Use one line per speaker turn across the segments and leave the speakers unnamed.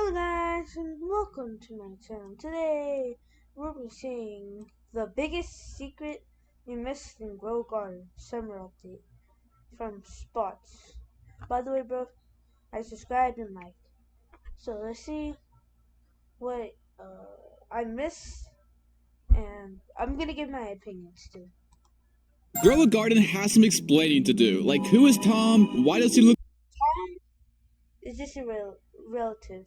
Hello guys and welcome to my channel. Today we'll be seeing the biggest secret we missed in Grow Garden summer update from Spots. By the way bro, I subscribed and liked. So let's see what I missed, and I'm gonna give my opinions too.
Grow a Garden has some explaining to do. Like, who is Tom? Why does he look
Tom, is this a relative?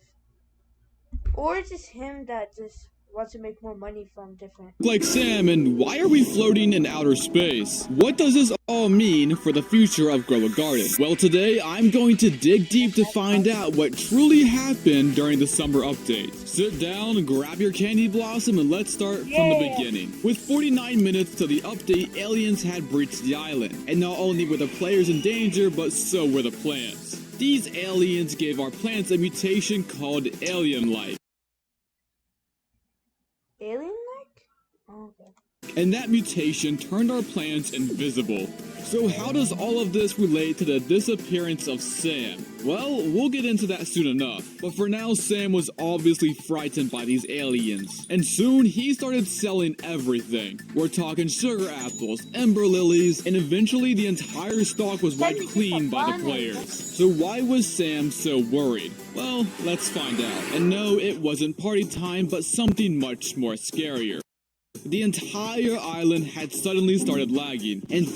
Or is this him that just wants to make more money from different?
like Sam? And why are we floating in outer space? What does this all mean for the future of Grow a Garden? Well, today I'm going to dig deep to find out what truly happened during the summer update. Sit down, grab your candy blossom, and let's start from the beginning. With 49 minutes to the update, aliens had breached the island. And not only were the players in danger, but so were the plants. These aliens gave our plants a mutation called alien-like.
Alien-like? Oh, okay.
And that mutation turned our plants invisible. So how does all of this relate to the disappearance of Sam? Well, we'll get into that soon enough. But for now, Sam was obviously frightened by these aliens. And soon, he started selling everything. We're talking sugar apples, ember lilies, and eventually the entire stock was wiped clean by the players. So why was Sam so worried? Well, let's find out. And no, it wasn't party time, but something much more scarier. The entire island had suddenly started lagging, and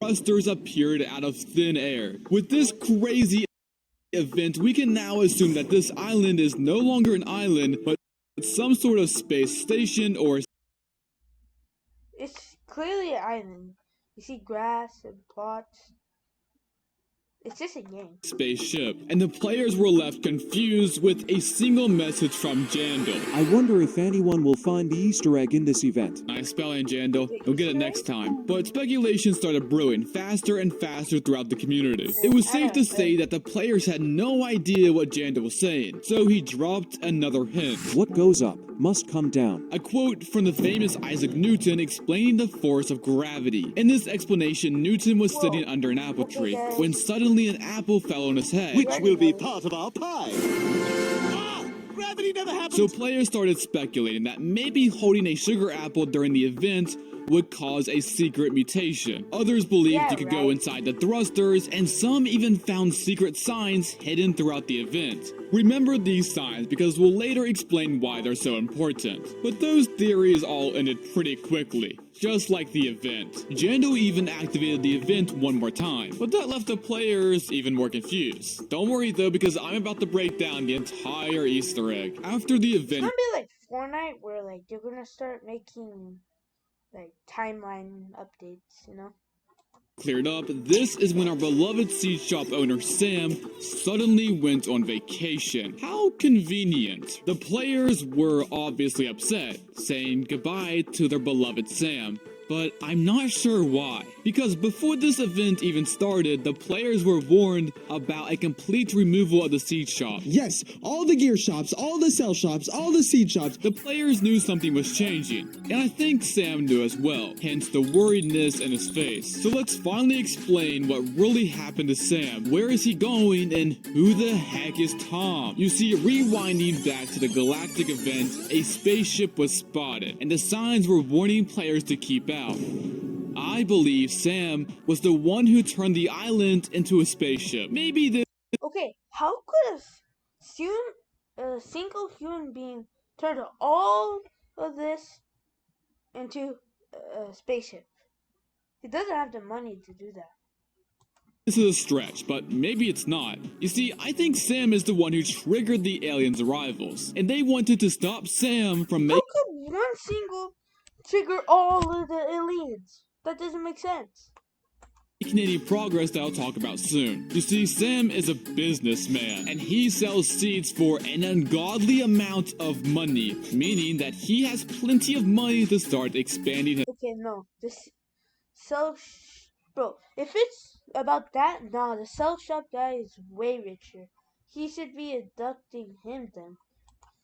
thrusters appeared out of thin air. With this crazy event, we can now assume that this island is no longer an island, but some sort of space station or...
It's clearly an island. You see grass and plots. It's just a game.
spaceship, and the players were left confused with a single message from Jandal.
I wonder if anyone will find the Easter egg in this event.
Nice spelling, Jandal. You'll get it next time. But speculation started brewing faster and faster throughout the community. It was safe to say that the players had no idea what Jandal was saying, so he dropped another hint.
What goes up must come down.
A quote from the famous Isaac Newton explaining the force of gravity. In this explanation, Newton was sitting under an apple tree when suddenly an apple fell on his head.
Which will be part of our pie. Ah! Gravity never happens!
So players started speculating that maybe holding a sugar apple during the event would cause a secret mutation. Others believed you could go inside the thrusters, and some even found secret signs hidden throughout the event. Remember these signs because we'll later explain why they're so important. But those theories all ended pretty quickly, just like the event. Jandal even activated the event one more time, but that left the players even more confused. Don't worry though, because I'm about to break down the entire Easter egg. After the event...
It's gonna be like Fortnite, where like you're gonna start making like timeline updates, you know?
cleared up, this is when our beloved seed shop owner Sam suddenly went on vacation. How convenient. The players were obviously upset, saying goodbye to their beloved Sam. But I'm not sure why. Because before this event even started, the players were warned about a complete removal of the seed shop.
Yes, all the gear shops, all the cell shops, all the seed shops.
The players knew something was changing, and I think Sam knew as well, hence the worriedness in his face. So let's finally explain what really happened to Sam. Where is he going, and who the heck is Tom? You see, rewinding back to the galactic event, a spaceship was spotted, and the signs were warning players to keep out. I believe Sam was the one who turned the island into a spaceship. Maybe this...
Okay, how could a single human being turn all of this into a spaceship? He doesn't have the money to do that.
This is a stretch, but maybe it's not. You see, I think Sam is the one who triggered the aliens' arrivals, and they wanted to stop Sam from making...
How could one single trigger all of the aliens? That doesn't make sense.
any progress that I'll talk about soon. You see, Sam is a businessman, and he sells seeds for an ungodly amount of money, meaning that he has plenty of money to start expanding his...
Okay, no, this bro, if it's about that, no, the self shop guy is way richer. He should be abducting him then.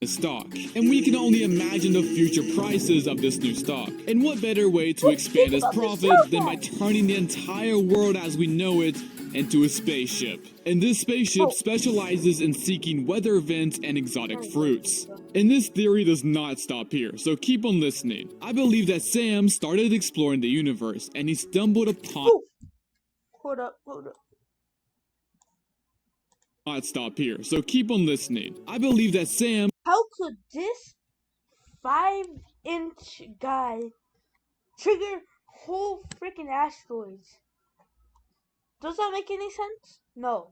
stock, and we can only imagine the future prices of this new stock. And what better way to expand his profit than by turning the entire world as we know it into a spaceship. And this spaceship specializes in seeking weather events and exotic fruits. And this theory does not stop here, so keep on listening. I believe that Sam started exploring the universe, and he stumbled upon...
Hold up.
Not stop here, so keep on listening. I believe that Sam...
How could this 5-inch guy trigger whole freaking asteroids? Does that make any sense? No.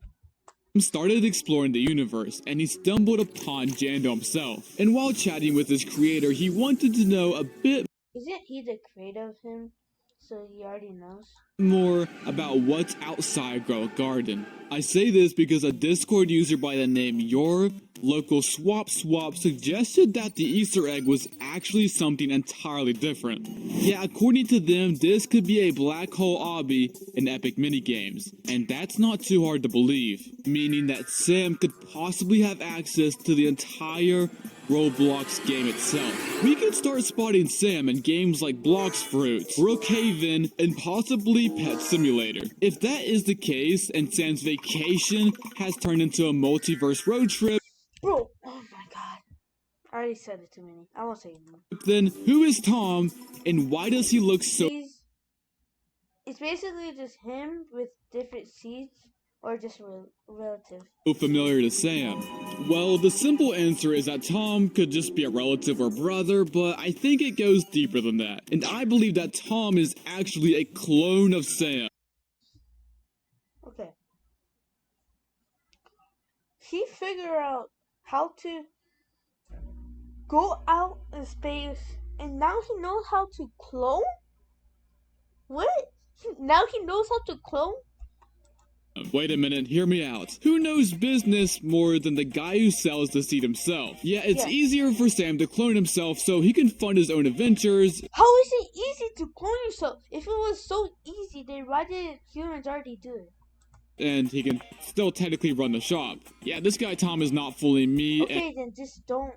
Started exploring the universe, and he stumbled upon Jando himself. And while chatting with his creator, he wanted to know a bit
Isn't he the creator of him? So he already knows.
more about what's outside Grow Garden. I say this because a Discord user by the name Your Local Swap suggested that the Easter egg was actually something entirely different. Yeah, according to them, this could be a black hole obby in epic minigames, and that's not too hard to believe, meaning that Sam could possibly have access to the entire Roblox game itself. We could start spotting Sam in games like Blox Fruits, Brookhaven, and possibly Pet Simulator. If that is the case, and Sam's vacation has turned into a multiverse road trip,
Bro, oh my god. I already said it too many. I won't say it anymore.
then who is Tom, and why does he look so
It's basically just him with different seeds, or just relative.
familiar to Sam? Well, the simple answer is that Tom could just be a relative or brother, but I think it goes deeper than that. And I believe that Tom is actually a clone of Sam.
Okay. He figured out how to go out in space, and now he knows how to clone? What? Now he knows how to clone?
Wait a minute, hear me out. Who knows business more than the guy who sells the seed himself? Yeah, it's easier for Sam to clone himself so he can fund his own adventures.
How is it easy to clone yourself? If it was so easy, then why did humans already do it?
And he can still technically run the shop. Yeah, this guy Tom is not fooling me.
Okay, then just don't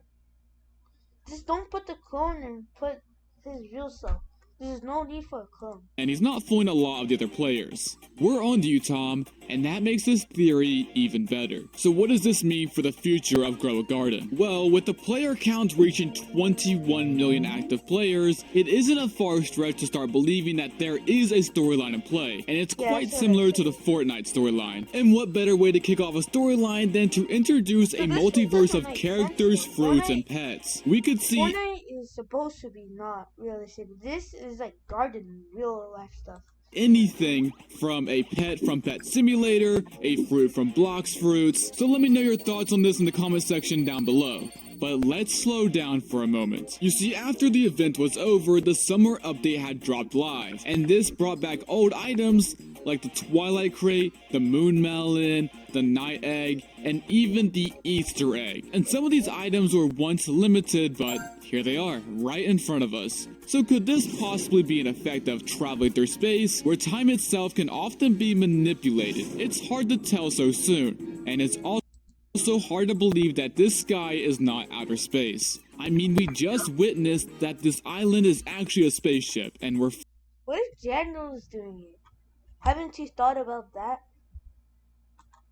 put the clone and put his real self. There's no need for a clone.
And he's not fooling a lot of the other players. We're on to you, Tom, and that makes this theory even better. So what does this mean for the future of Grow a Garden? Well, with the player count reaching 21 million active players, it isn't a far stretch to start believing that there is a storyline in play, and it's quite similar to the Fortnite storyline. And what better way to kick off a storyline than to introduce a multiverse of characters, fruits, and pets? We could see
Fortnite is supposed to be not realistic. This is like garden, real life stuff.
anything from a pet from Pet Simulator, a fruit from Blox Fruits. So let me know your thoughts on this in the comment section down below. But let's slow down for a moment. You see, after the event was over, the summer update had dropped live, and this brought back old items like the Twilight Crate, the Moon Melon, the Night Egg, and even the Easter Egg. And some of these items were once limited, but here they are, right in front of us. So could this possibly be an effect of traveling through space, where time itself can often be manipulated? It's hard to tell so soon, and it's also hard to believe that this sky is not outer space. I mean, we just witnessed that this island is actually a spaceship, and we're
What if Daniel's doing it? Haven't you thought about that?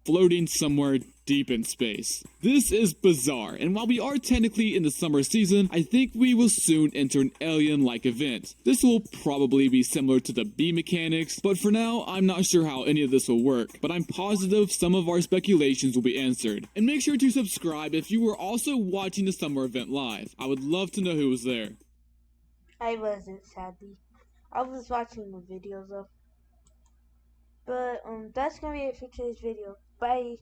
floating somewhere deep in space. This is bizarre, and while we are technically in the summer season, I think we will soon enter an alien-like event. This will probably be similar to the bee mechanics, but for now, I'm not sure how any of this will work, but I'm positive some of our speculations will be answered. And make sure to subscribe if you were also watching the summer event live. I would love to know who was there.
I wasn't, sadly. I was watching the videos though. But that's gonna be it for today's video. Bye.